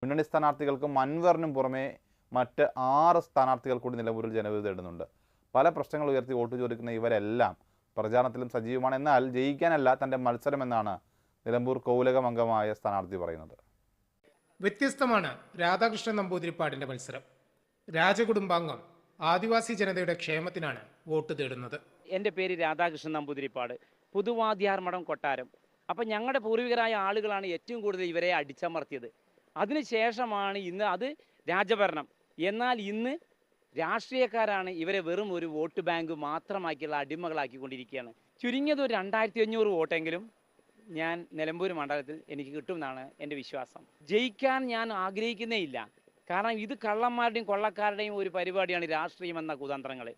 മുന്നണി സ്ഥാനാർത്ഥികൾക്കും അൻവറിനും പുറമെ മറ്റ് 6 സ്ഥാനാർത്ഥികൾ കൂടി നിലമ്പൂരിൽ ജനവിധി തേടുന്നുണ്ട്. പല പ്രശ്നങ്ങൾ ഉയർത്തി വോട്ട് ചോദിക്കുന്ന ഇവരെല്ലാം പ്രചാരണത്തിലും സജീവമാണ്. എന്നാൽ ജയിക്കാനല്ല തൻ്റെ മത്സരമെന്നാണ് നിലമ്പൂർ കൗലകം അംഗമായ സ്ഥാനാർത്ഥി പറയുന്നത്. വ്യത്യസ്തമാണ് രാധാകൃഷ്ണൻ നമ്പൂതിരിപ്പാടിന്റെ മത്സരം. രാജകുടുംബാംഗം ആദിവാസി ജനതയുടെ ക്ഷേമത്തിനാണ് വോട്ട് തേടുന്നത്. എൻ്റെ പേര് രാധാകൃഷ്ണൻ നമ്പൂതിരിപ്പാട്, പുതുവാദ്യാർ മഠം കൊട്ടാരം. അപ്പം ഞങ്ങളുടെ പൂർവികരായ ആളുകളാണ് ഏറ്റവും കൂടുതൽ ഇവരെ അടിച്ചമർത്തിയത്. അതിനുശേഷമാണ് ഇന്ന് അത് രാജഭരണം. എന്നാൽ ഇന്ന് രാഷ്ട്രീയക്കാരാണ് ഇവരെ വെറും ഒരു വോട്ട് ബാങ്ക് മാത്രമാക്കിയുള്ള അടിമകളാക്കിക്കൊണ്ടിരിക്കുകയാണ്. ചുരുങ്ങിയത് ഒരു 2500 വോട്ടെങ്കിലും ഞാൻ നിലമ്പൂർ മണ്ഡലത്തിൽ എനിക്ക് കിട്ടുമെന്നാണ് എൻ്റെ വിശ്വാസം. ജയിക്കാൻ ഞാൻ ആഗ്രഹിക്കുന്നേ ഇല്ല. കാരണം ഇത് കള്ളന്മാരുടെയും കൊള്ളക്കാരുടെയും ഒരു പരിപാടിയാണ് രാഷ്ട്രീയം എന്ന കുതന്ത്രങ്ങൾ.